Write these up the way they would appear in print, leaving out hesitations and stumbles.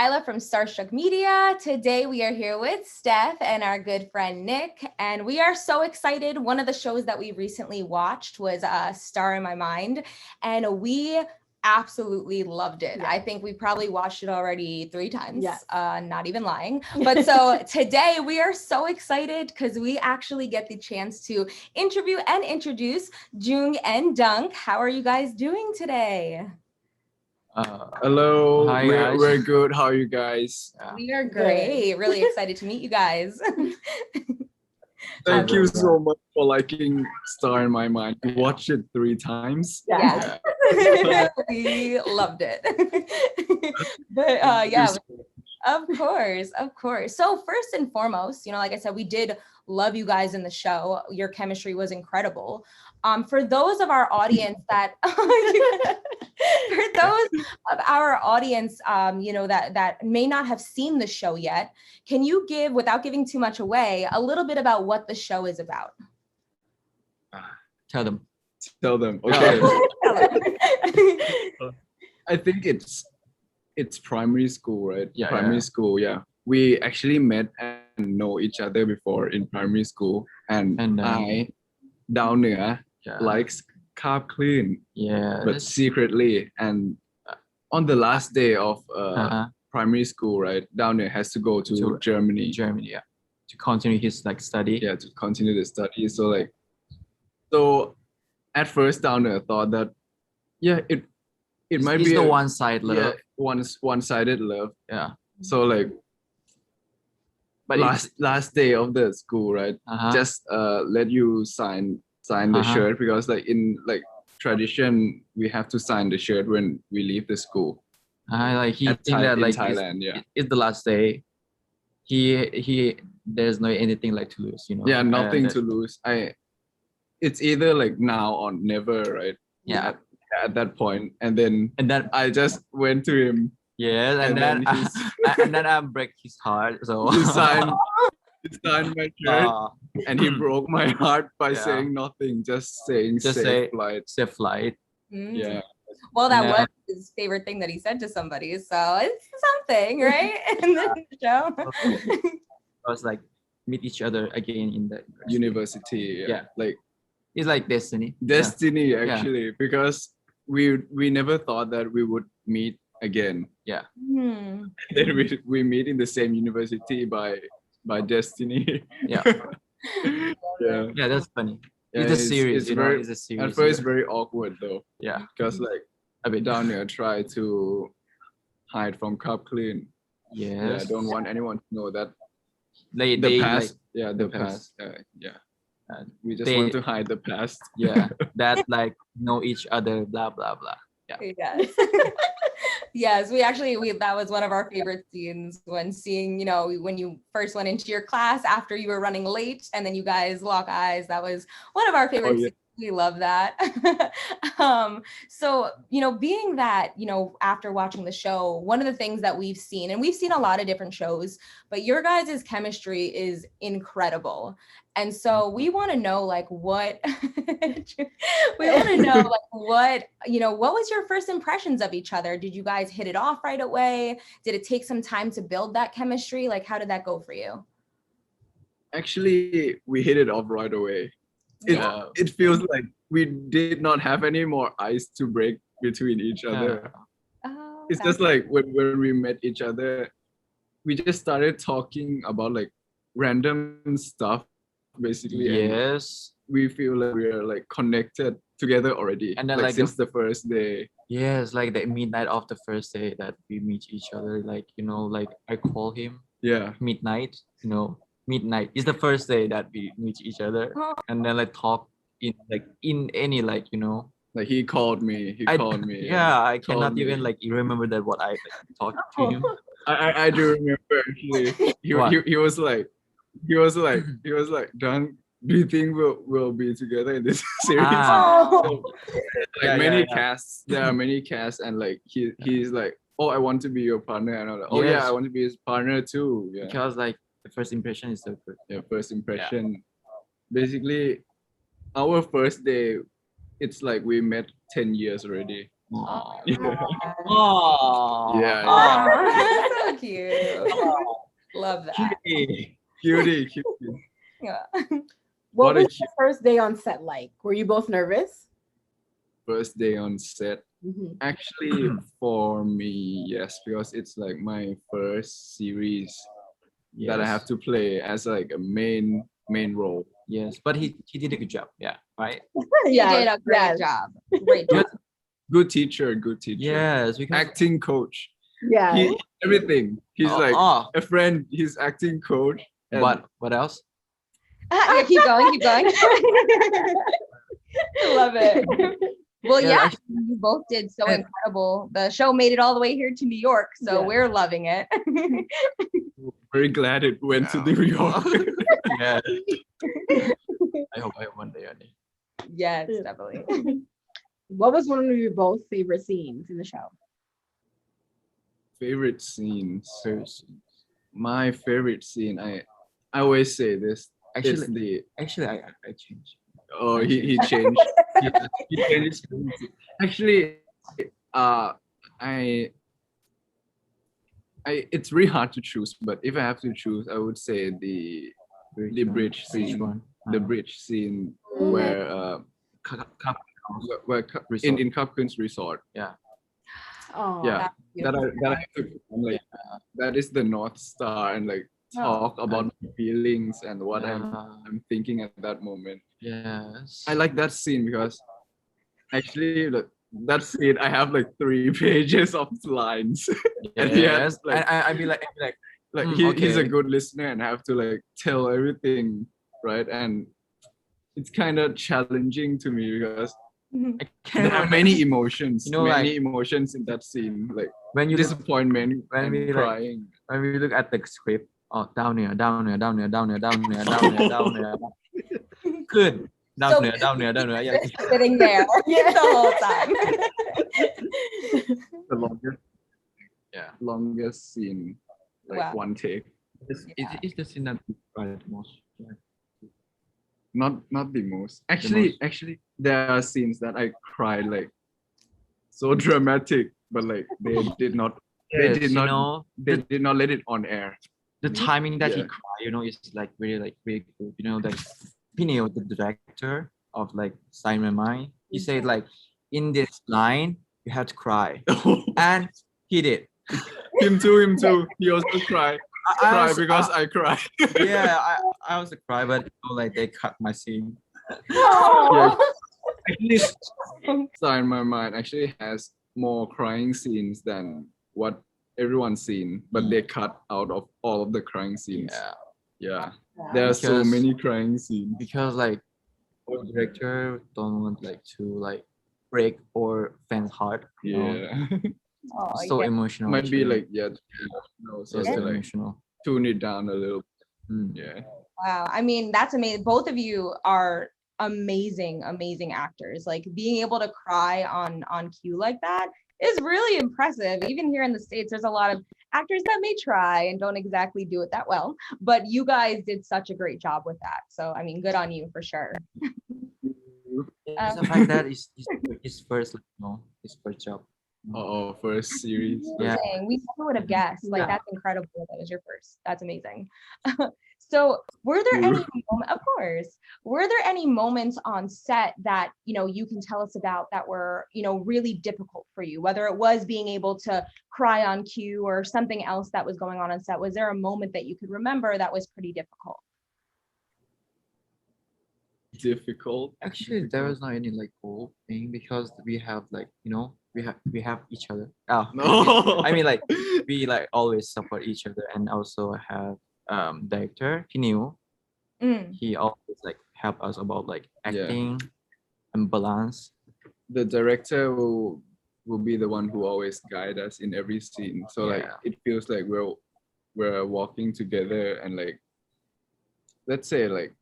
Lila from Starstruck Media. Today we are here with Steph and our good friend Nick, and we are so excited. One of the shows that we recently watched was Star in My Mind, and we absolutely loved it. I think we probably watched it already 3 times, not even lying. But so today we are so excited because we actually get the chance to interview and introduce Joong and Dunk. How are you guys doing today? Hello, Hi, we're good. How are you guys? We are great. Really excited to meet you guys. Thank you so much for liking Star in My Mind. We watched it 3 times. Yeah. We loved it. But of course. So first and foremost, like I said, we did love you guys in the show. Your chemistry was incredible. For those of our audience that that may not have seen the show yet, can you give, without giving too much away, a little bit about what the show is about? Tell them. Okay. I think it's primary school, right? Primary school. We actually met and know each other before in primary school, and I down there likes carb clean, but secretly. And on the last day of primary school, right, down there has to go to Germany, to continue his study. To continue the study. So at first down there thought that it might be the one-sided love. One-sided love. So but last day of the school, right? Just let you sign the shirt, because in tradition we have to sign the shirt when we leave the school. He think that Thailand, it's the last day. He there's no anything to lose, nothing to lose. It's either now or never, right? At that point, and then I just went to him. And then I break his heart. So he signed my shirt, and he broke my heart by saying nothing, just saying safe flight. Well, that was his favorite thing that he said to somebody, so it's something, right? In the show. I was meet each other again in the university. It's like destiny. Actually, because we never thought that we would meet again. Then we meet in the same university by destiny. That's funny. It's a series, it's a series. At first, very awkward though. Because a bit down here try to hide from Cup Clean. I don't want anyone to know that the past. The past. We just want to hide the past. That know each other, blah blah blah. Yes, that was one of our favorite scenes, when seeing, when you first went into your class after you were running late and then you guys lock eyes. That was one of our favorite scenes. We love that. So, being that, after watching the show, one of the things that we've seen, and we've seen a lot of different shows, but your guys' chemistry is incredible. And so we want to know what was your first impressions of each other? Did you guys hit it off right away? Did it take some time to build that chemistry? How did that go for you? Actually, we hit it off right away. It feels like we did not have any more ice to break between each other. It's just when we met each other, we just started talking about random stuff, basically. And we feel like we are connected together already, and then since the first day. The midnight of the first day that we meet each other, I call him midnight. Midnight is the first day that we meet each other, and then talk in any he called me. I cannot even remember that what I talked to him. I do remember actually. He was like, Dunk, do you think we'll be together in this series? Many casts. There are many casts, and he's like, oh, I want to be your partner, and I'm like, oh I want to be his partner too. Because the first impression is the first impression. Basically, our first day, it's we met 10 years already. Aww. So cute. Love that. Cutie. Yeah. What was the first day on set like? Were you both nervous? First day on set. Actually, for me, yes, because it's like my first series that I have to play as like a main role. Yes, but he did a good job. Yeah, right. He did a great job. Great job. Good teacher. Yes, because acting coach. Yeah. Everything. He's like a friend. He's acting coach. What else? Yeah, keep going. Love it. Well, yeah, you both did so incredible. The show made it all the way here to New York, so we're loving it. Very glad it went to New York. Yeah. I hope one day. Yes, definitely. What was one of your both favorite scenes in the show? Favorite scenes. My favorite scene. I always say this. Actually, I changed. Oh, he changed. he changed. Actually, it's really hard to choose, but if I have to choose, I would say the bridge scene. The bridge scene where in Captain's Resort. Yeah. Oh, yeah. That I took like that is the North Star and like talk about my feelings and what I'm thinking at that moment. Yes. I like that scene because actually that scene I have like 3 pages of lines. And Yes. like, I'd be like he's a good listener and I have to like tell everything, right? And it's kind of challenging to me because there are many emotions, emotions in that scene, like when you disappointment, when crying. When we look at the script, down here. Good. Down here. Yeah. Sitting there the whole time. The longest scene, like one take. It's the scene that we cried the most. Yeah. Not the most. Actually, there are scenes that I cried like so dramatic, but like they did not. They did not let it on air. The timing that he cried, is like really good. Like Pino, the director of like Sign My Mind, he said like in this line you have to cry, and he did. Him too. He also cried. I cried. Yeah, I also cried, but like they cut my scene. Actually, Sign My Mind actually has more crying scenes than what everyone's seen, but they cut out of all of the crying scenes. Yeah. There are so many crying scenes. Because like our director don't want like to like break or fans' heart. So emotional. Might be like so emotional. Tune it down a little. Yeah. Wow. I mean, that's amazing. Both of you are amazing actors. Like being able to cry on cue like that is really impressive. Even here in the States, there's a lot of actors that may try and don't exactly do it that well, but you guys did such a great job with that. So, I mean, good on you for sure. The fact that his first job. First series. Yeah. We never would have guessed. Like that's incredible. That was your first. That's amazing. So were there any moments on set that, you can tell us about that were, really difficult for you, whether it was being able to cry on cue or something else that was going on set? Was there a moment that you could remember that was pretty difficult? Difficult? Actually, there was not any like whole thing because we have like, we have each other. No. I mean like we like always support each other, and also have director, he knew. He always like help us about like acting and balance. The director will be the one who always guide us in every scene. So like it feels like we're walking together, and like let's say like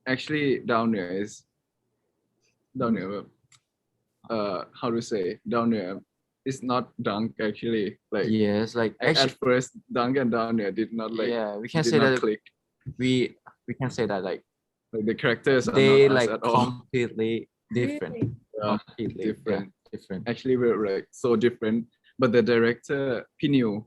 actually down here how to say down here it's not Dunk actually, like yes, like at first Dunk and down here did not like we can say that click. We can say that like the characters are they not like at all. completely different. Different. Actually, we're like so different. But the director Pinu,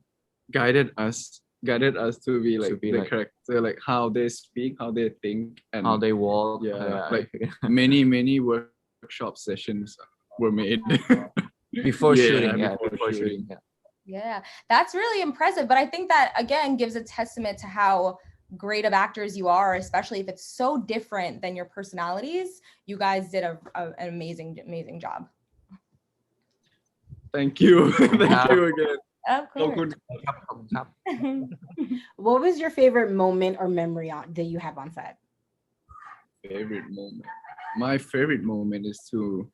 guided us to be like the character, like how they speak, how they think, and how they walk. Like many workshop sessions were made before shooting. Before shooting. Yeah, that's really impressive. But I think that again gives a testament to how great of actors you are, especially if it's so different than your personalities. You guys did an amazing job. Thank you. Thank you again. Of course. What was your favorite moment or memory that you have on set? Favorite moment. My favorite moment is to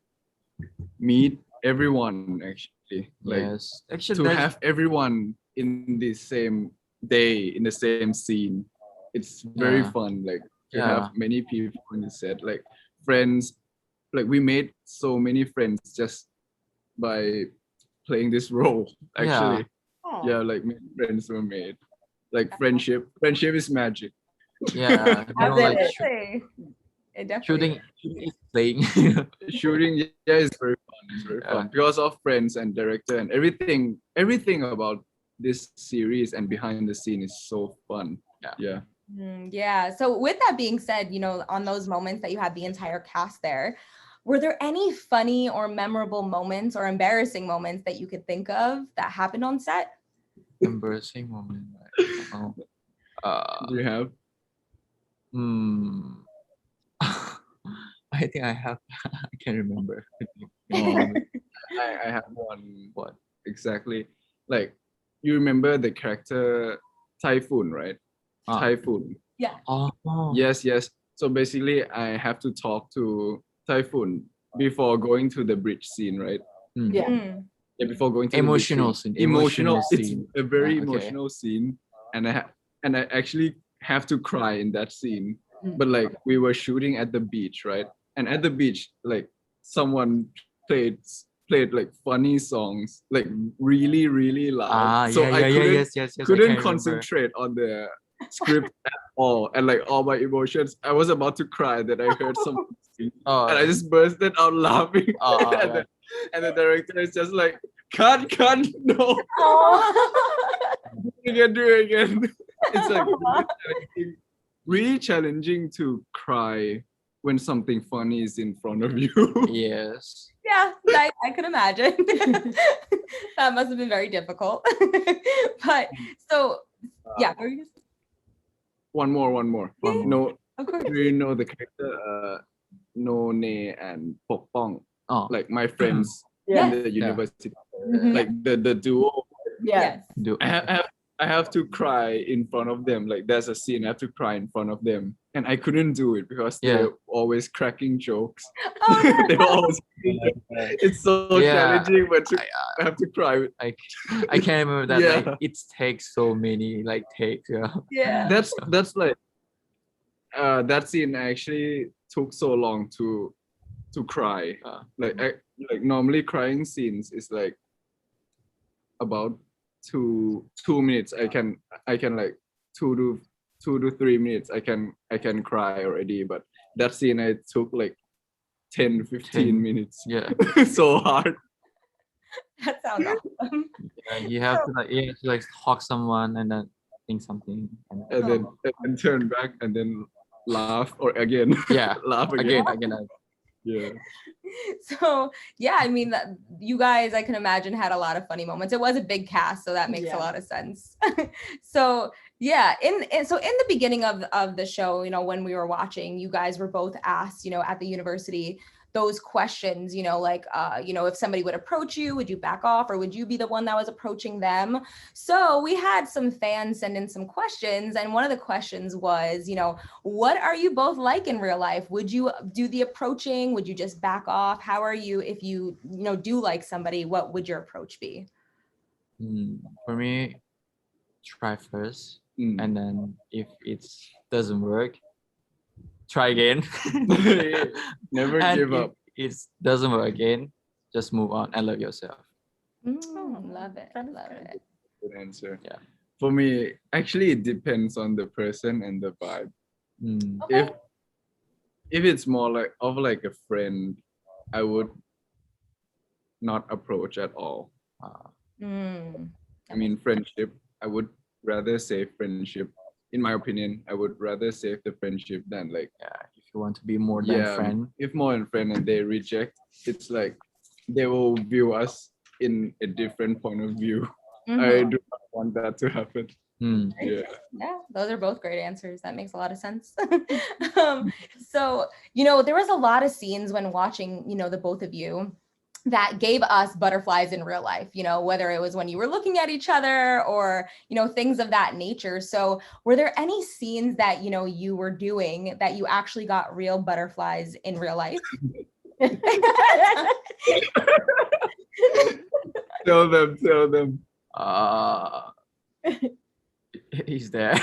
meet everyone, actually. Like, yes, actually, to have everyone in the same day, in the same scene. It's very fun. Like, to have many people on the set, like friends. Like, we made so many friends just by playing this role, actually. Like many friends were made. Like friendship is magic. Yeah, like shooting is playing. Shooting, is very fun. It's very fun because of friends and director and everything about this series and behind the scene is so fun. Yeah. So with that being said, on those moments that you had the entire cast there, were there any funny or memorable moments or embarrassing moments that you could think of that happened on set? Embarrassing moment. Do you have? I think I have. I can't remember. I have one. What exactly? Like, you remember the character Typhoon, right? Typhoon. Yeah. Yes. So basically, I have to talk to Typhoon before going to the bridge scene, right? Yeah. Before going to emotional the scene. Emotional scene. It's a very emotional scene, and I actually have to cry in that scene. But like, we were shooting at the beach, right? And at the beach, like, someone played like funny songs, like really loud. So I couldn't concentrate on the script at all, and like all my emotions. I was about to cry that I heard someone sing, and I just bursted out laughing. And the director is just like, cut, no. Do it again. It's like really challenging to cry when something funny is in front of you. Yes. Yeah, I could imagine. That must have been very difficult. But so, yeah. One more. No, of course. do you know the character No Ne and Pok Pong? Like my friends in the university. Like the duo. Yes. I have to cry in front of them. Like, there's a scene I have to cry in front of them, and I couldn't do it because they're always cracking jokes. They're always. It's so challenging, but I have to cry. I can't remember that. Like, it takes so many takes. Yeah. That's like that scene actually took so long to cry. Like normally crying scenes is like about two minutes. I can like 2 to 3 minutes. I can cry already, but that scene I took like 10-15 minutes. Yeah. So hard. That sounds awesome. You have to talk someone and then think something and then turn back and then laugh or again. Laugh again. Yeah. So yeah, I mean, you guys, I can imagine, had a lot of funny moments. It was a big cast, so that makes a lot of sense. So yeah, in the beginning of the show, when we were watching, you guys were both asked, at the university, those questions, if somebody would approach you, would you back off, or would you be the one that was approaching them? So we had some fans send in some questions, and one of the questions was, what are you both like in real life? Would you do the approaching? Would you just back off? How are you if you do like somebody? What would your approach be? For me, try first, and then if it doesn't work, try again. Never give up. If it doesn't work again, just move on and love yourself. Love it. Good answer. Yeah. For me, actually, it depends on the person and the vibe. Okay. If it's more like a friend, I would not approach at all. I mean, friendship I would rather save friendship. In my opinion, I would rather save the friendship than like if you want to be more than friend. If more than friend and they reject, it's like they will view us in a different point of view. I do not want that to happen. Yeah, those are both great answers. That makes a lot of sense. So, there was a lot of scenes when watching, the both of you that gave us butterflies in real life, whether it was when you were looking at each other or, things of that nature. So were there any scenes that, you were doing that you actually got real butterflies in real life? Tell them. He's there.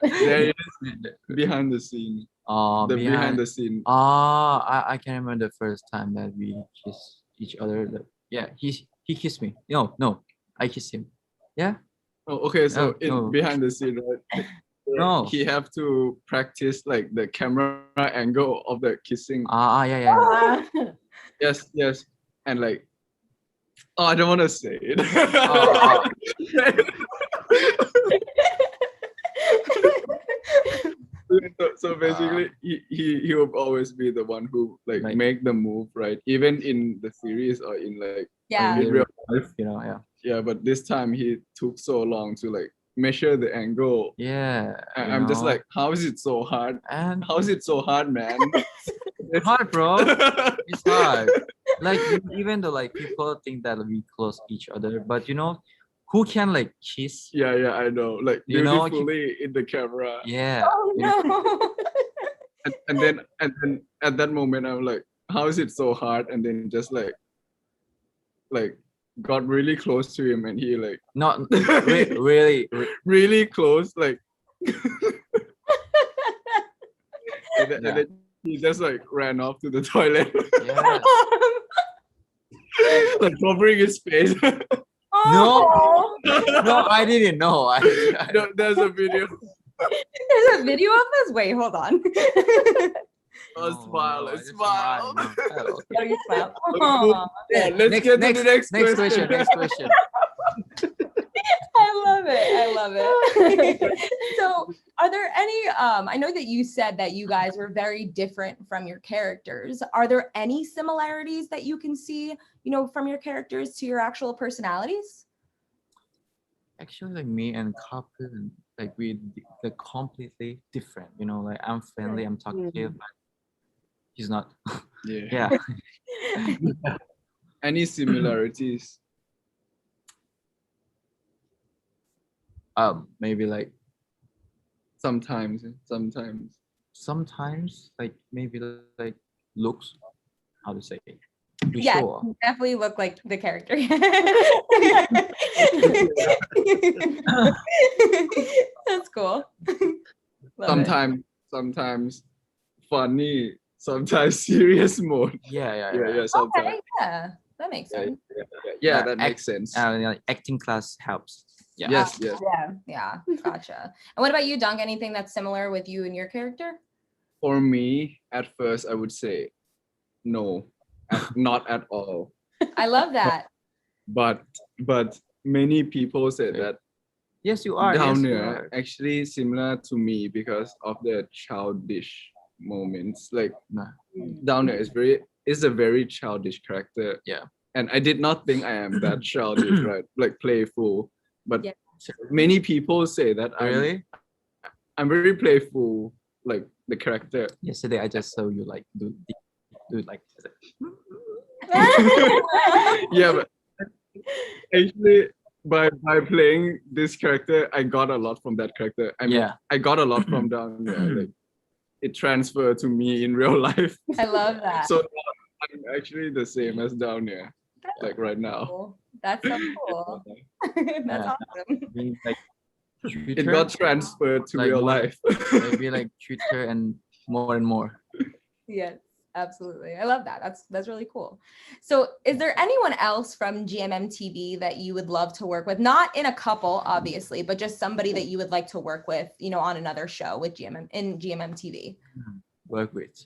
There it is. Behind the scene. Behind the scene. I can remember the first time that we kissed each other. He kissed me. No, I kissed him. Yeah. Oh, okay. So behind the scene, right? No. He have to practice like the camera angle of the kissing. Yeah. Yes. And like, I don't want to say it. So basically, he will always be the one who like make the move, right? Even in the series or in like in real life, Yeah, but this time he took so long to like measure the angle. Yeah. I'm just like, how is it so hard? And how is it so hard, man? It's hard, bro. It's hard. Like even though like people think that we close each other, but who can like kiss? Yeah, I know. Like beautifully in the camera. Yeah. Oh no. And then at that moment I'm like, how is it so hard? And then just like got really close to him and he like not really really close, like and then he just like ran off to the toilet. Yeah. Like covering his face. No, I didn't know. No, there's a video. There's a video of this? Wait, hold on. Smile. Oh, you smile. Let's get to the next question. Next question. I love it. So are there any, I know that you said that you guys were very different from your characters. Are there any similarities that you can see, from your characters to your actual personalities? Actually, like me and Kapil, like they're completely different. Like I'm friendly, I'm talkative, but he's not. Yeah. Any similarities? Maybe like sometimes like maybe like looks, how to say it. Yeah, you definitely look like the character. That's cool. Sometimes funny, sometimes serious mode. Yeah. Sometimes. Okay, yeah, that makes sense. Yeah, that makes sense. Acting class helps. Yeah. Yes. Yeah. Gotcha. And what about you, Dunk? Anything that's similar with you and your character? For me, at first, I would say no, not at all. I love that. But many people say that. Yes, you are. Down there, actually similar to me because of the childish moments. Like Down there is a very childish character. Yeah. And I did not think I am that childish, right? Like playful. But many people say that I'm very playful, like the character. Yesterday I just saw you like do like Yeah, but actually by playing this character, I got a lot from that character. I got a lot from Down there. Like it transferred to me in real life. I love that. So I'm actually the same as Down there, like right now. Cool. That's so cool. That's awesome. Like, it got transferred to real life. Maybe like Twitter and more. Yes, absolutely. I love that. That's really cool. So is there anyone else from GMMTV that you would love to work with? Not in a couple, obviously, but just somebody that you would like to work with, on another show with GMMTV. Work with.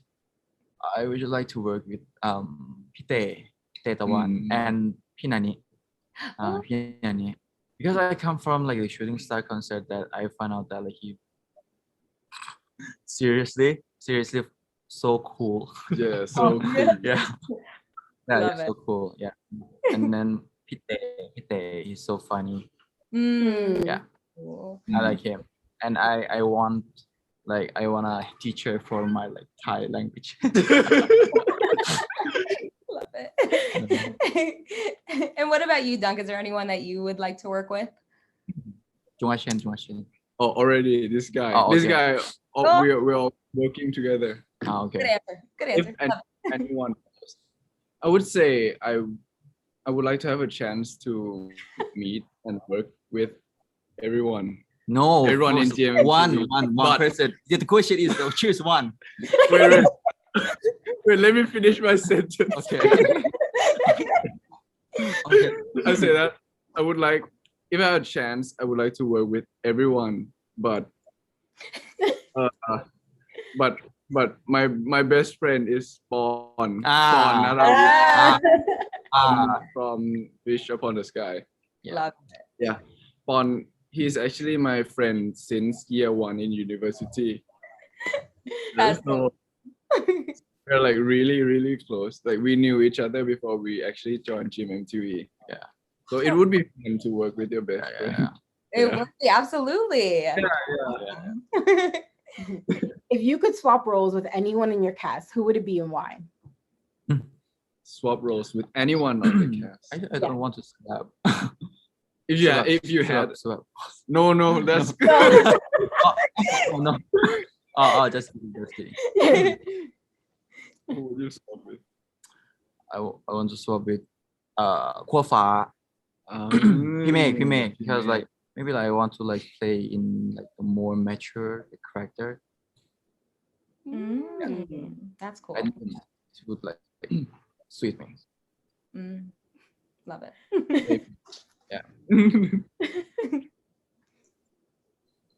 I would like to work with Pite Tawan and Pinani. Pinani. because I come from like a shooting star concert that I found out that like he seriously so cool. Yeah, so cool. Yeah. Yeah, Love he's it. so cool. Yeah. And then Pite, he's so funny. Yeah. Cool. I like him. And I want I wanna teacher for my like Thai language. Love it. And what about you, Dunk? Is there anyone that you would like to work with? Jungashen. Oh, already this guy. Oh, This okay. guy. Oh, Oh. we're all working together. Oh, Good okay. answer. Good answer. If anyone else, I would say I would like to have a chance to meet and work with everyone. No, Everyone in GMMTV. one But- person. Yeah, the question is choose one. Wait, let me finish my sentence. Okay. Okay. I say that I would like, if I had a chance, I would like to work with everyone, but my best friend is Pon. Pon Naravi from Wish Upon the Sky. Yeah. Love Yeah, Pon. He's actually my friend since year 1 in university. That's So we're like really close. Like we knew each other before we actually joined GMMTV. Yeah. So it would be fun to work with your best friend. Yeah. It Yeah. would be, absolutely. If you could swap roles with anyone in your cast, who would it be and why? Swap roles with anyone on the cast. I don't want to slap. If you had swap. no, that's Oh no. Oh, just kidding. Who would you swap with? I want to swap with Kwa Fa. Um, Pime, because like maybe like I want to like play in like a more mature character. That's cool. And it would like sweet me. Love it. Yeah.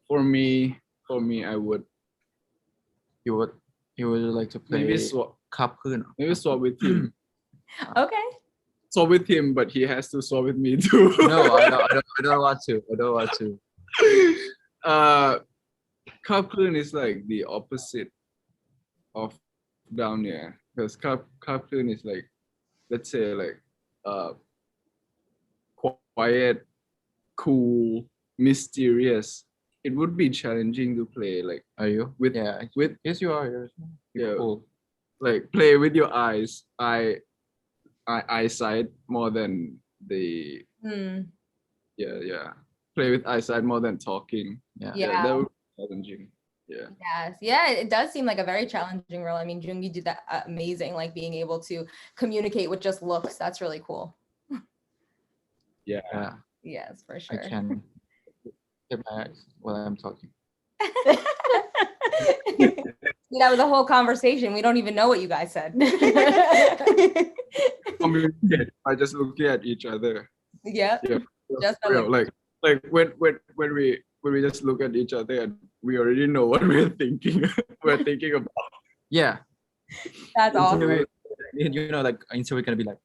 For me, I would You would like to play maybe swap with him. Okay. Swap with him, but he has to swap with me too. No, I don't want to. I don't want to. Kaplan is like the opposite of down here, because Kaplan is like, let's say like quiet, cool, mysterious. It would be challenging to play like, Are you? with Yes, you are. You're yeah, cool. like play with your eyes, eyesight more than the play with eyesight more than talking. Yeah. That would be challenging. Yes. Yeah, it does seem like a very challenging role. I mean, Joong, you did that amazing, like being able to communicate with just looks. That's really cool. Yeah. Yes, for sure. I can get my eyes while I'm talking. That was a whole conversation. We don't even know what you guys said. Communicate by just looking at each other. Yeah. Just Real, like when we just look at each other and we already know what we're thinking. We're thinking about. Yeah. That's awesome. You know, like Insta, we're gonna be like.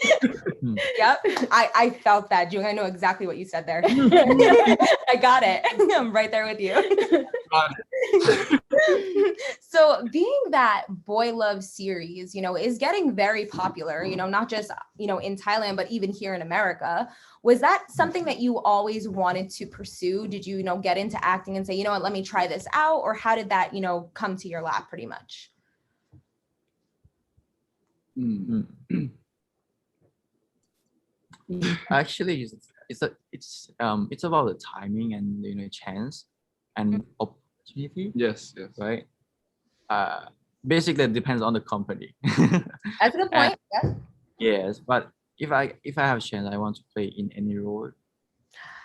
Yep. I felt that, Joong. I know exactly what you said there. I got it. I'm right there with you. So being that Boy Love series, is getting very popular, not just, in Thailand, but even here in America, was that something that you always wanted to pursue? Did you, get into acting and say, you know what, let me try this out? Or how did that, come to your lap pretty much? Actually, it's about the timing and chance and opportunity. Yes. Right. Basically, it depends on the company. That's a good point. Yes, but if I have a chance, I want to play in any role.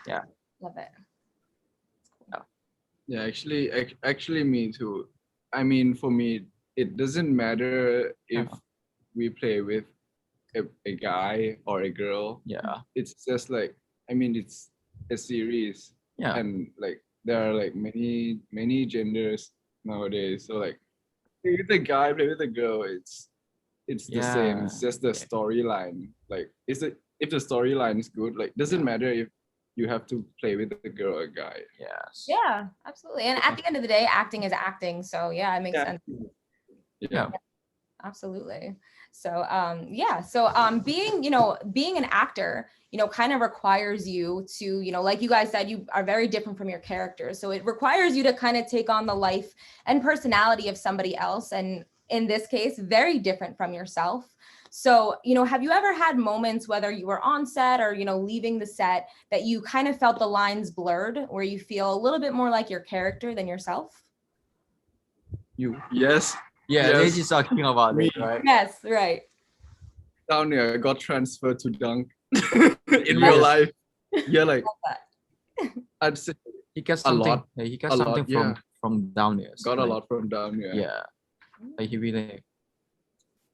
Yeah. Love it. Yeah, actually me too. I mean, for me, it doesn't matter if we play with a guy or a girl. Yeah. It's just like, I mean, it's a series. Yeah. And like there are like many genders nowadays. So like play with a guy, play with a girl, it's the same. It's just the storyline. Like if if the storyline is good, like doesn't matter if you have to play with a girl or a guy. Yes. Yeah, absolutely. And at the end of the day, acting is acting. So yeah, it makes sense. Yeah. Absolutely. So being an actor, kind of requires you to, like you guys said, you are very different from your characters. So it requires you to kind of take on the life and personality of somebody else. And in this case, very different from yourself. So, have you ever had moments, whether you were on set or, leaving the set, that you kind of felt the lines blurred, where you feel a little bit more like your character than yourself? Yes. Yeah, yes. they're just talking about Me. it, right? Yes, right. Down here, I got transferred to Dunk in real life. Yeah, like I'd say he got something. lot. Yeah, he got something from down there. So got a lot from down here. Yeah, like he really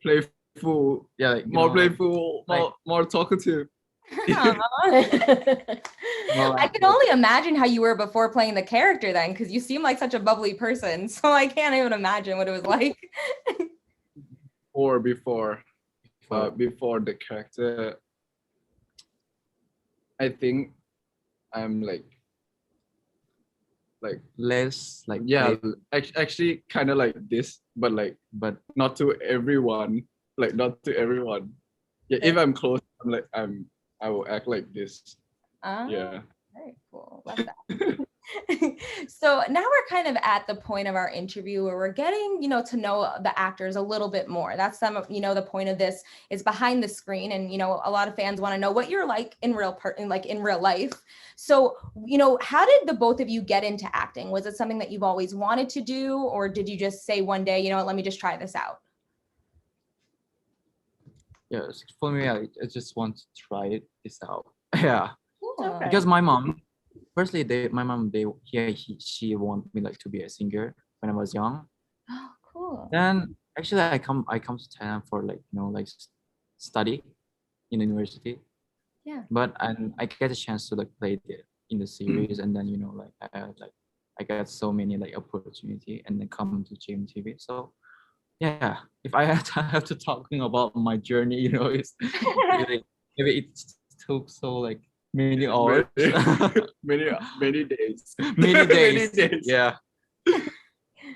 playful. Yeah, like, more playful, more talkative. I can only imagine how you were before playing the character then, because you seem like such a bubbly person. So I can't even imagine what it was like. Or before the character, I think I'm like less like actually kind of like this, but not to everyone. Like not to everyone. Yeah, if I'm close, I will act like this. Yeah. Very cool. Love that. So now we're kind of at the point of our interview where we're getting, to know the actors a little bit more. That's the point of this is behind the screen. And, a lot of fans want to know what you're like in real life. So, how did the both of you get into acting? Was it something that you've always wanted to do? Or did you just say one day, let me just try this out? Yes, for me, I just want to try this out. Yeah. Okay. Because my mom, firstly, she want me like to be a singer when I was young. Oh, cool. Then actually I come to Thailand for study in university. Yeah. But I get a chance to play in the series, and then I got so many opportunity, and then come to GMTV. So yeah, if I have to talking about my journey, it's really, maybe it took so many hours, many days. Many days. Yeah.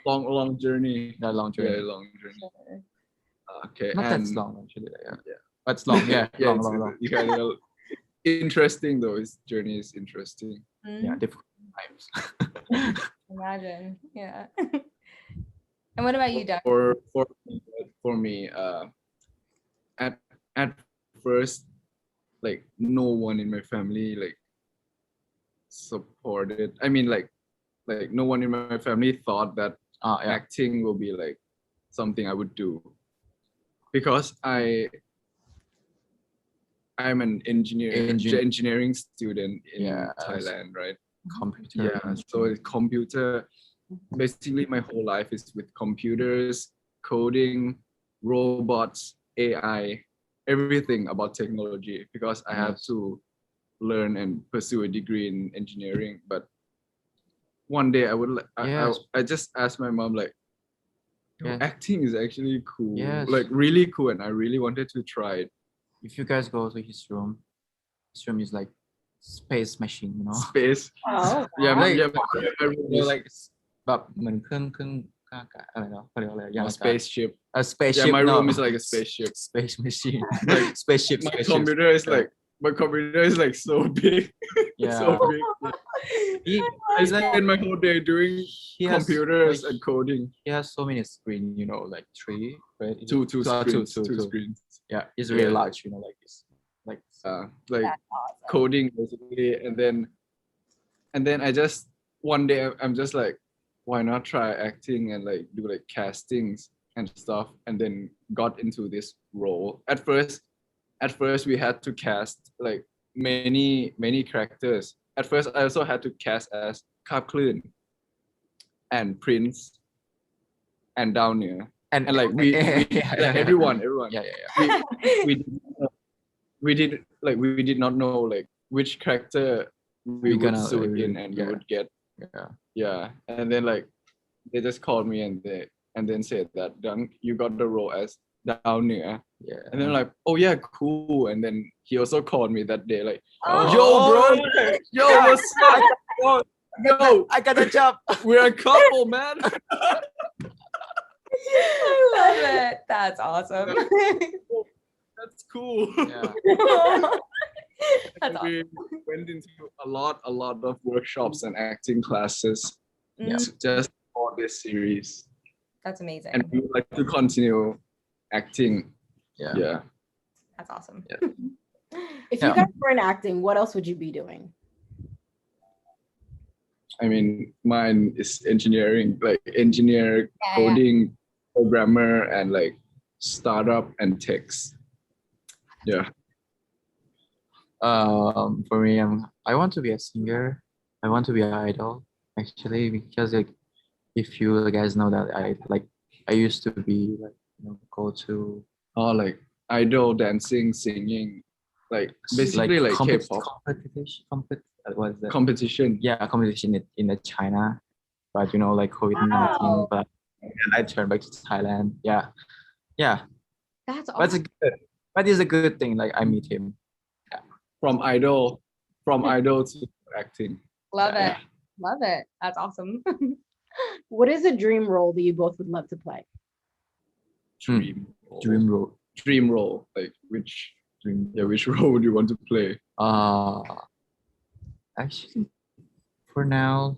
Long journey. That long journey. Yeah, long journey. Sure. Okay. Not and that's long actually. Yeah. That's long. Yeah. yeah, long. You kind of interesting though. His journey is interesting. Yeah, difficult times. Imagine. Yeah. And what about you, Doug? For me, at first, no one in my family supported. I mean, no one in my family thought that acting will be something I would do, because I'm an engineering student in Thailand, right? Computer. Yeah, so computer. Basically, my whole life is with computers, coding, robots, AI, everything about technology, because I have to learn and pursue a degree in engineering. But one day I just asked my mom acting is actually cool, really cool, and I really wanted to try it. If you guys go to his room is like space machine, Space. Oh, yeah, wow.แบบเหมือนเครื่องอากาศอะไรเนาะเขาเรียกว่าอะไรยานอากาศ spaceship. A spaceship. Yeah, my room is like a spaceship. Space machine. Spaceship. My computer is so big. Yeah. So big. I spend my whole day doing computers and coding. He has so many screens, three, right? Two screens. Two screens. Yeah, it's really large, like this. Coding basically, and then I just one day I'm just why not try acting and do castings and stuff, and then got into this role. At first we had to cast many characters. At first I also had to cast as Kap Klun and Prince and Down here, and we everyone. Yeah. We did not know which character we would suit in and we would get. Yeah, and then they just called me and then said that, Dunk, you got the role as down there. Yeah. And then like, oh yeah, cool. And then he also called me that day, like, Oh. yo, bro, yo, what's up? Yo, I got a job. we're a couple, man. I love it. That's awesome. That's cool. Yeah. That's awesome. We went into a lot of workshops and acting classes Mm, just for this series. That's amazing. And we would like to continue acting. Yeah. Yeah. That's awesome. Yeah. If Yeah. you guys weren't acting, what else would you be doing? I mean, mine is engineering, like engineer, Yeah. coding, programmer, and like startup and techs. Yeah. For me, I want to be a singer. I want to be an idol, actually, because like, if you guys know that I used to be like, go to Like idol, dancing, singing, like basically like K-pop what is that? competition. Yeah, competition in China, but like COVID-19. Wow. But I turned back to Thailand. Yeah, That's but awesome. it's a good thing. Like I meet him. From idol to acting. Love it. Yeah. Love it. That's awesome. What is a dream role that you both would love to play? Dream Dream role. Dream role. Like which role would you want to play? Actually, for now,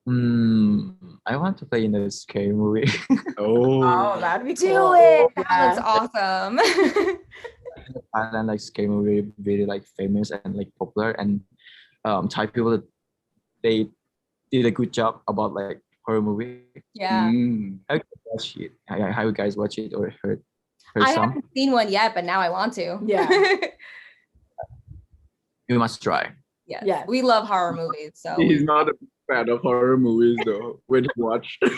I want to play in a scary movie. Oh, that'd be Do cool. it. That Yeah. looks awesome. Thailand, like scary movie, very like famous and like popular, and Thai people, they did a good job about like horror movie. Yeah. Have you guys watch it? Have you guys watched it or heard I some? haven't seen one yet, but now I want to. Yeah. You must try. Yes. Yes. We love horror movies. So he's not a fan of horror movies though. When he watched, I'm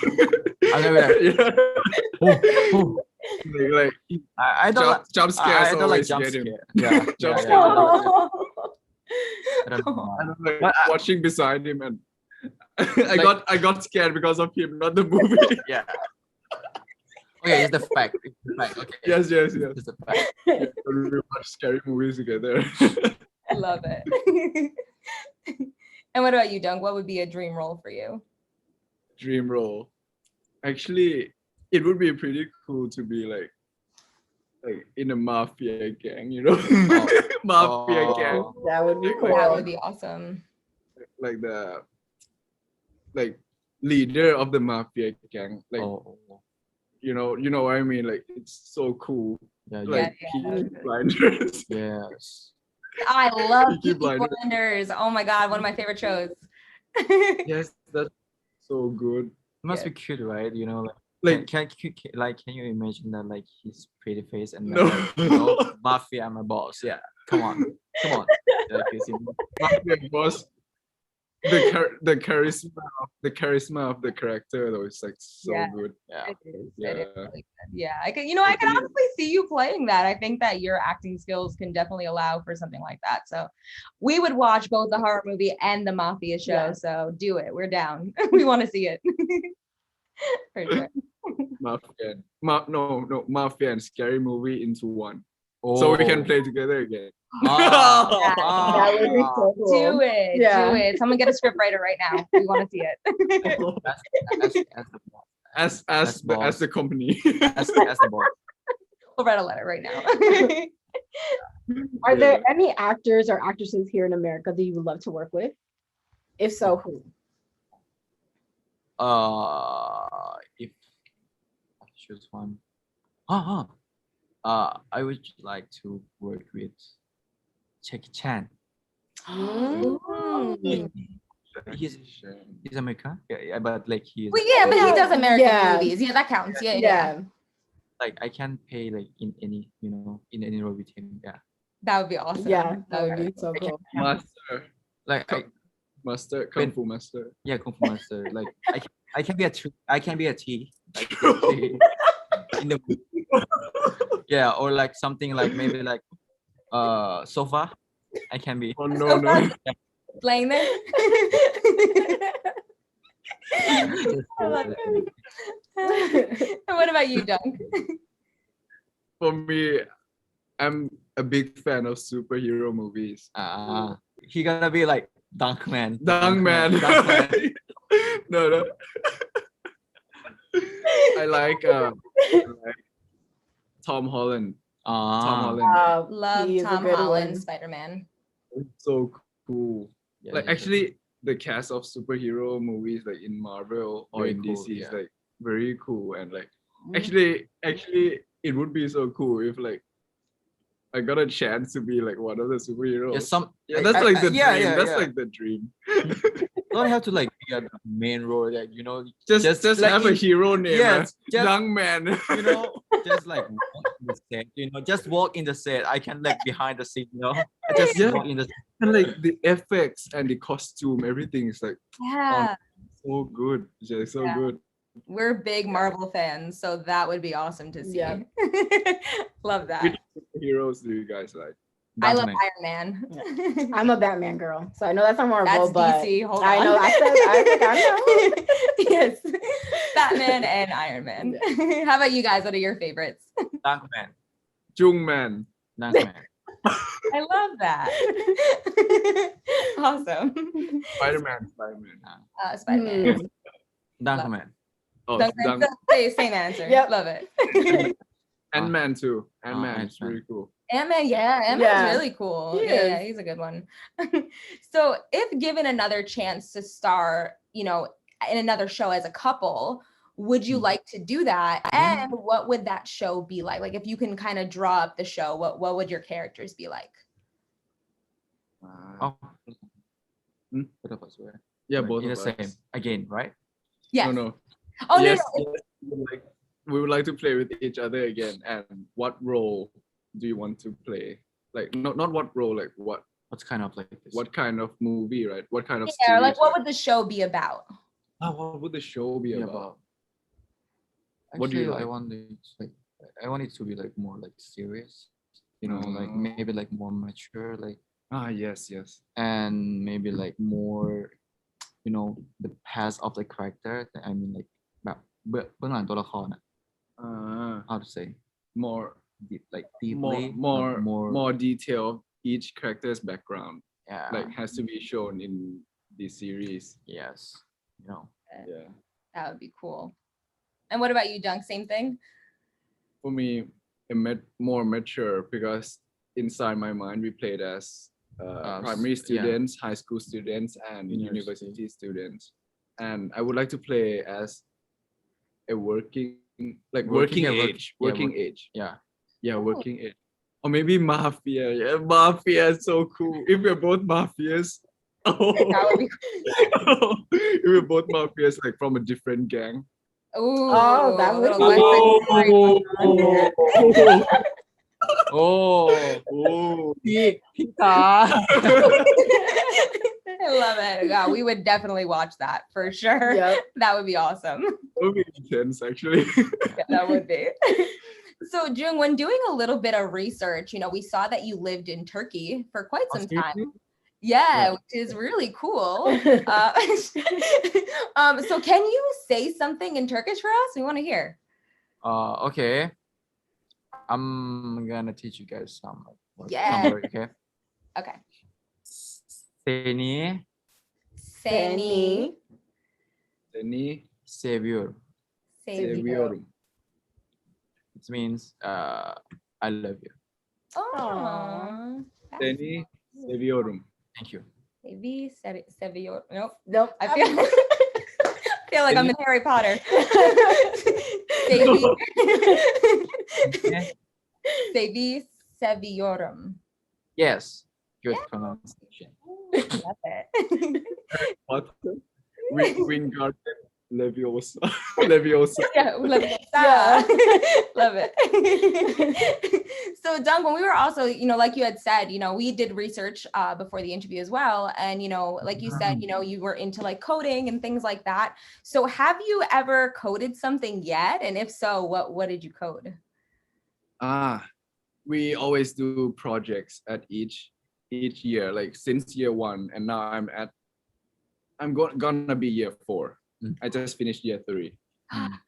gonna be like, oh. like I don't like jump scares I don't like always jump get him. scare. Yeah, Jump yeah, scare. yeah. I don't know. I don't like But watching beside him, and I got scared because of him, not the movie. Yeah. Okay, it's the fact. It's the fact. Okay. yes. It's the fact. Yeah, we watch scary movies together. I love it. And what about you, Dunk? What would be a dream role for you? Dream role. Actually, it would be pretty cool to be like in a mafia gang, mafia gang, That would be cool. That would be awesome. like the leader of the mafia gang, like you know what I mean. Like it's so cool. Yeah. Like Yeah. Peaky Blinders. Yes. I love Peaky Peaky Blinders. Blinders. Oh my God, one of my favorite shows. Yes, that's so good. It must Yeah. be cute, right? Like Can you imagine that, like his pretty face and No. like, mafia, I'm a boss. Yeah, come on. Like, mafia boss. The charisma of the character though is like so Yeah. good. yeah. It is. It is Yeah. really good. Yeah, I can honestly see you playing that. I think that your acting skills can definitely allow for something like that. So we would watch both the horror movie and the mafia show. Yeah. So do it. We're down. We want to see it. For sure. Mafia and scary movie into one. Oh. So we can play together again. That would be so cool. Do it. Yeah. Do it. Someone get a script writer right now. We want to see it. As the company. As the boss. We'll write a letter right now. Are there any actors or actresses here in America that you would love to work with? If so, who? If I choose one, I would like to work with Jackie Chan. Mm. He's American, yeah, but like he's Well, yeah, but he does American Yeah. movies. Yeah, that counts. Yeah. Yeah. like I can pay like in any role with him. Yeah, That would be awesome. Yeah, that would be so cool. Master. like Master. Kung Fu Master. Kung Fu Master. Like I can be a tree. I can be a tea. Like a tree in the yeah, or like something like maybe like sofa. I can be. Oh no. Playing there. And what about you, Dunk? For me, I'm a big fan of superhero movies. He gonna be like Dunk Man. Dunk Man. Dunk Man. No. I like Tom Holland. Tom Holland. Love he is a Tom good Holland, one. Spider-Man. It's so cool. Yeah, Like he's actually, the cast of superhero movies like in Marvel or Very in cool, DC is yeah. like very cool and like Mm. actually it would be so cool if like I got a chance to be like one of the superheroes. That's like the dream. That's like the dream. Don't have to like be a main role, like you know, Just like have a hero name. Yes, just Young man. you know, just like walk in the set, you know, just walk in the set. I can like behind the scene, you know, I just Yeah. walk in the. And like the effects and the costume, everything is like Yeah. so good. It's just so good. We're big Marvel fans, so that would be awesome to see. Yeah. Love that. Which heroes do you guys like? I love Batman. Iron Man. I'm a Batman girl, so I know that's not Marvel, That's but DC. Hold I on. know. I know. Yes, Batman and Iron Man. How about you guys? What are your favorites? Dunk Man. Joong Man. Dunk Man. I love that. Awesome. Spider-Man. Spider-Man. Dunk Love Man. Oh, Dunk- Same answer. Yep. Love it. Ant-Man too. Ant-Man is Ant-Man. really cool. Ant-Man, Ant-Man's Yeah. really cool. He Yeah, is. he's a good one. So if given another chance to star, you know, in another show as a couple, would you like to do that? And what would that show be like? Like if you can kind of draw up the show, what would your characters be like? Oh. Hmm? Both of us were. Yeah, both in of the us. same again, right? Yes. No. Oh, yes, no. yes, we would like to play with each other again. And what role do you want to play? Like not what role, like what kind of like this? what kind of movie, right? What kind of Yeah, series, like what right? would the show be about? What would the show be about? Actually, What do you like? I want it to be like more like serious, you know, like maybe like more mature, like Yes. and maybe like more, you know, the past of the character. I mean like แบบเบื้องหลังตัวละครอะ how to say More like deeply more detail of each character's background. yeah, Like has to be shown in the series. yes, you know. Yeah. That would be cool. And what about you, Dunk? Same thing? For me, more mature because inside my mind we played as primary students, high school students, and university students. And I would like to play as a working age. Yeah, working age. Or maybe mafia. Yeah, mafia is so cool. If we're both mafias. That would be If we're both mafias, like from a different gang. Ooh, Oh, that would little be West Side Story going on there.พี่ตา I love it. Yeah, we would definitely watch that for sure. Yep. That would be awesome. That would be intense, actually. Yeah, that would be. So, Joong, when doing a little bit of research, you know, we saw that you lived in Turkey for quite some time. Yeah, which is really cool. So can you say something in Turkish for us? We want to hear. Okay. I'm gonna teach you guys some word, okay? Okay. Seni Seni seviyorum. Seviyorum. It means I love you. Oh. Seni seviyorum. Thank you. Seviyorum. Nope. Nope. I feel like I'm in Harry Potter. Sevi seviyorum. Yes. Good pronunciation. Love it. What? Wingardium Leviosa. Leviosa. Yeah, Yeah. love it. So, Dunk, when we were also, you know, like you had said, you know, we did research before the interview as well. And, you know, like you said, you know, you were into like coding and things like that. So have you ever coded something yet? And if so, what did you code? We always do projects at each year, like since year 1, and now I'm gonna be year 4. I just finished year 3.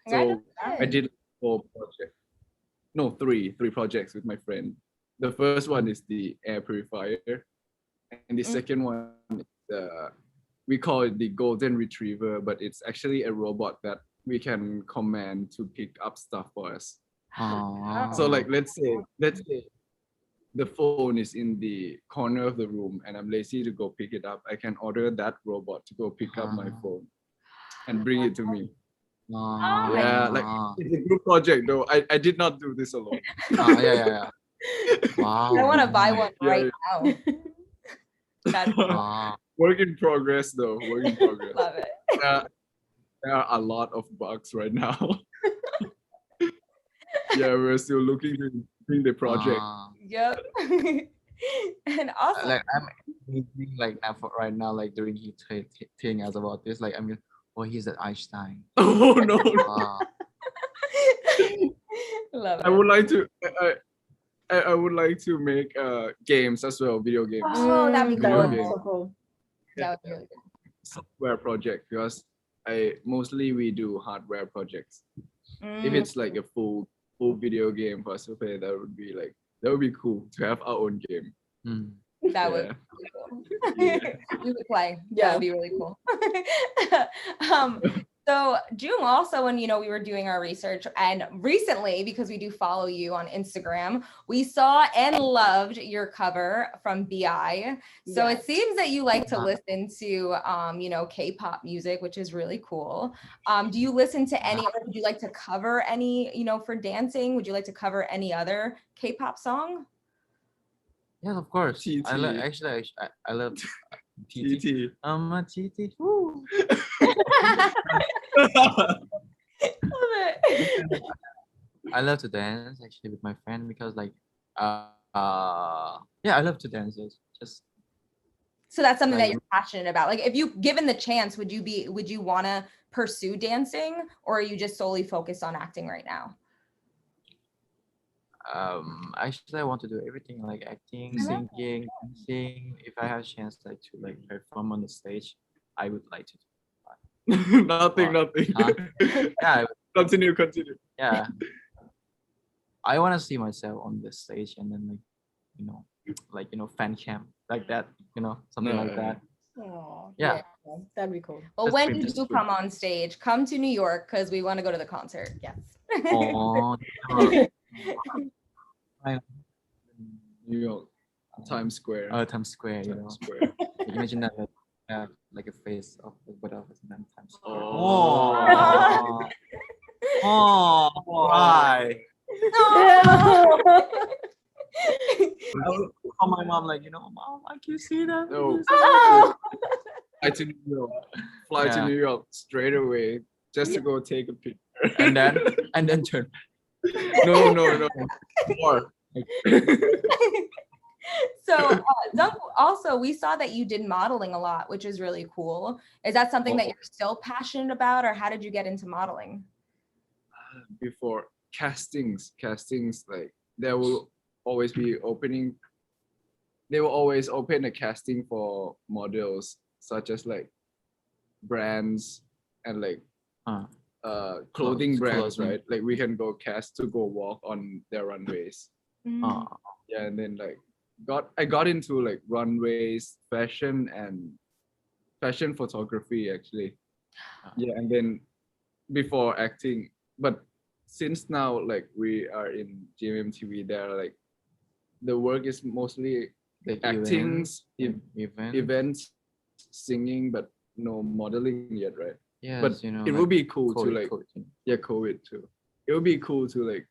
So I did 4 projects. No, three projects with my friend. The first one is the air purifier, and the second one is we call it the golden retriever, but it's actually a robot that we can command to pick up stuff for us. So like let's say the phone is in the corner of the room and I'm lazy to go pick it up. I can order that robot to go pick up my phone and bring it to me. Yeah, like it's a group project though. I did not do this alone. Yeah. Wow. I want to buy one right now. That's work in progress though. Work in progress. Love it. There are a lot of bugs right now. Yeah, we're still looking to improve the project. Yep. And also, like I'm thinking like now for right now, like during he telling us about this, like I mean, oh, he's at Einstein. Oh no. Love it. I would like to. I would like to make games as well, video games. Oh, that'd be Video cool. games. So cool. That would be really good. Software project because we do hardware projects. If it's like a full video game for us to play, that would be cool to have our own game. That would be cool. We would play. Yeah. That would be really cool. So Joong, also when we were doing our research, and recently, because we do follow you on Instagram, we saw and loved your cover from BI. So it seems that you like to listen to K-pop music, which is really cool. Do you listen to any, or would you like to cover any, for dancing? Would you like to cover any other K-pop song? Yeah, of course. TT. I love TT. I'm a TT. Woo. I love to dance actually with my friend because like yeah, I love to dance. Just so that's something that you're passionate about. Like if you given the chance, would you want to pursue dancing, or are you just solely focused on acting right now? Actually I want to do everything, like acting, singing, dancing. If I have a chance like to like perform on the stage, I would like to do nothing. Yeah, continue. Yeah, I want to see myself on the stage and then like fan cam like that, something like that. Yeah, that'd be cool. Well, when you do come on stage, come to New York because we want to go to the concert. Yes. Oh, New York, Times Square. Times Square. Times Square. Imagine that like a face of whatever Times Square. Oh, why? I would call my mom like, Mom, I can see that. No. Fly to New York. Fly to New York straight away just to go take a picture. And then turn. No. More. So Dunk, also we saw that you did modeling a lot, which is really cool. Is that something that you're still passionate about, or how did you get into modeling? Before castings, like there will always be opening. They will always open a casting for models, such as like brands and like clothing brands, right? Like we can go cast to go walk on their runways. Yeah, and then like I got into like runways, fashion photography actually. Yeah, and then before acting, but since now like we are in GMMTV, there are like the work is mostly like acting, events, singing, but no modeling yet, right? Yeah, but it would be cool to like COVID too. It would be cool to like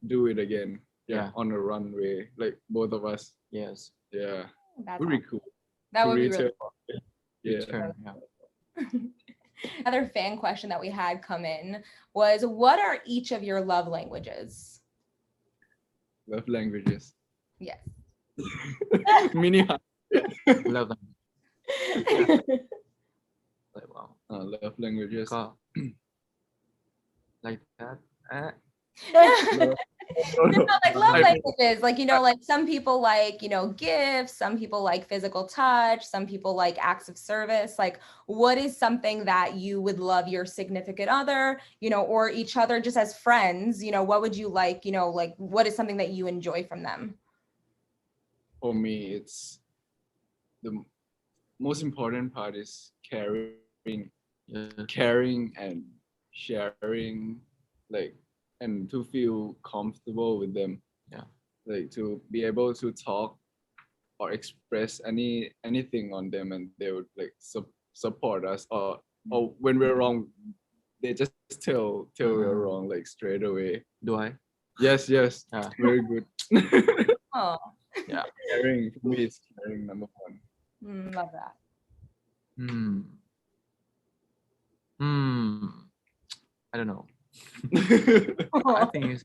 do it again. Yeah, on a runway, like both of us. Yes. Yeah. That would be cool. That would be really cool. Yeah. Another fan question that we had come in was, what are each of your love languages? Love languages. Yes. Mini love them. Like, wow. Love languages. Like that. Like love languages, like, like some people like, gifts, some people like physical touch, some people like acts of service. Like, what is something that you would love your significant other, or each other just as friends, what would you like, like what is something that you enjoy from them? For me, it's the most important part is caring and sharing, like, and to feel comfortable with them. Yeah. Like to be able to talk or express anything on them, and they would like support us, or when we're wrong, they just tell we're wrong like straight away. Do I? Yes. Yeah. Very good. Oh. Yeah. Caring, for me, is caring number one. Love that. I don't know. I think it's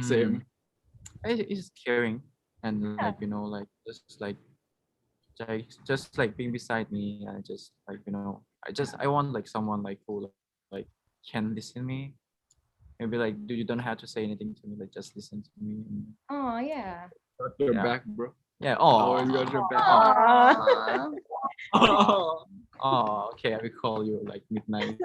Same. It's caring and like like just like being beside me, and just like I want like someone like who like can listen me. Maybe like you don't have to say anything to me, like just listen to me. Oh yeah. Got your back, bro. Yeah. Always got your back. Oh, okay. I will call you like midnight.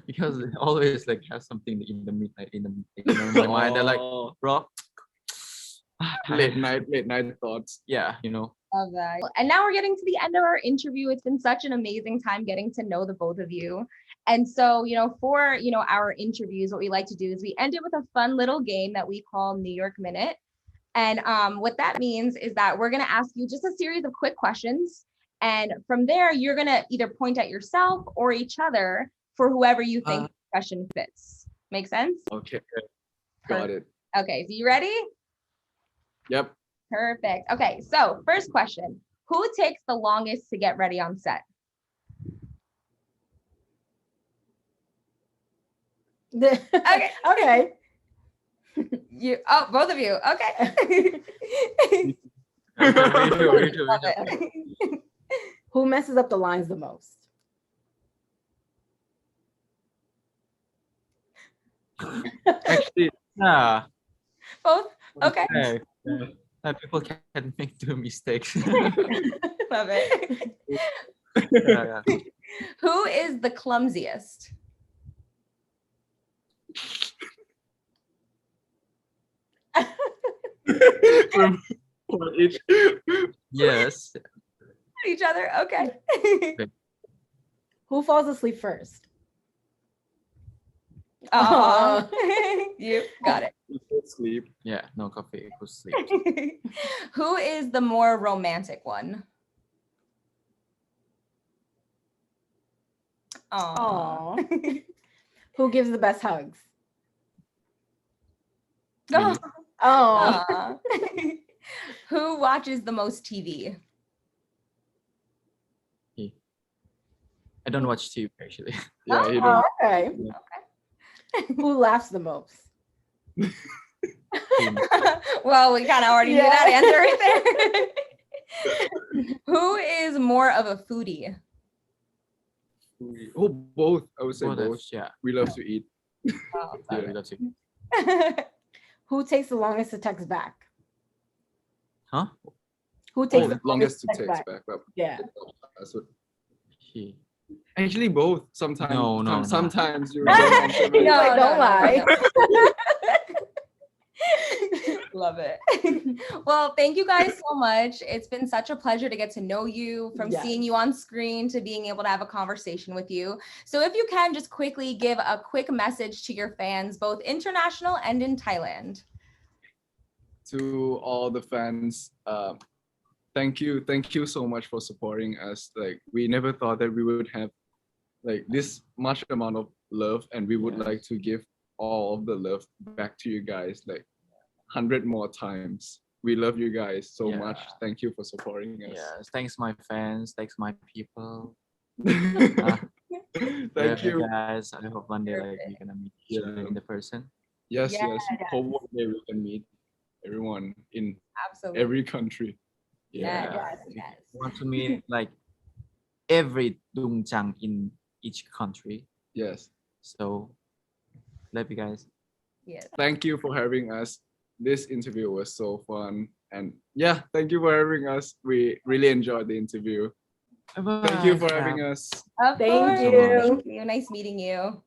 Because they always like have something in the midnight in my mind. They're like, bro. late night thoughts. Yeah, Love that. And now we're getting to the end of our interview. It's been such an amazing time getting to know the both of you. And so, for, our interviews, what we like to do is we end it with a fun little game that we call New York Minute. And what that means is that we're going to ask you just a series of quick questions. And from there, you're going to either point at yourself or each other for whoever you think the question fits. Make sense? Okay. Got it. Okay. So you ready? Yep. Perfect. Okay. So first question, who takes the longest to get ready on set? Okay. You. Oh, both of you. Okay. Who messes up the lines the most? Actually, yeah. Both. Okay. People can make two mistakes. Love it. Yeah. Who is the clumsiest? Yes. Each other. Okay. Who falls asleep first? You got it. Sleep. Yeah, no coffee. Who sleep? Who is the more romantic one? Aww. Who gives the best hugs? Oh. Who watches the most TV? I don't watch TV actually. Yeah, you don't. Okay. Who laughs the most? Well, we kind of already knew that answer right there. Who is more of a foodie? Oh, both. I would say both. Yeah. We love to eat. Yeah, we love to eat. Who takes the longest to text back? Huh? Who takes the longest to text back? Yeah. That's what. He. Actually, both. Sometimes. No. Sometimes you. No, don't lie. Love it. Well, thank you guys so much. It's been such a pleasure to get to know you, from seeing you on screen to being able to have a conversation with you. So if you can just quickly give a quick message to your fans, both international and in Thailand. To all the fans, thank you so much for supporting us. Like, we never thought that we would have like this much amount of love, and we would like to give all of the love back to you guys, like 100 more times. We love you guys so much. Thank you for supporting us. Yes, thanks my fans, thanks my people. Thank you guys. I hope one day like we're gonna meet each other in the person. Yes. Hope one day we can meet everyone in every country. Yes. I want to meet like every JoongDunk in each country. Yes. So Love you guys. Yes. Thank you for having us. This interview was so fun. And yeah, thank you for having us. We really enjoyed the interview. Bye-bye. Thank you for having us. Of Thank course. you. Thank you. Nice meeting you.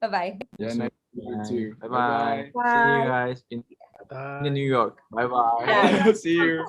Bye-bye. Yeah, nice to meet you too. Bye-bye. See you Bye. guys in Bye. New York. Bye-bye. Yeah. See you.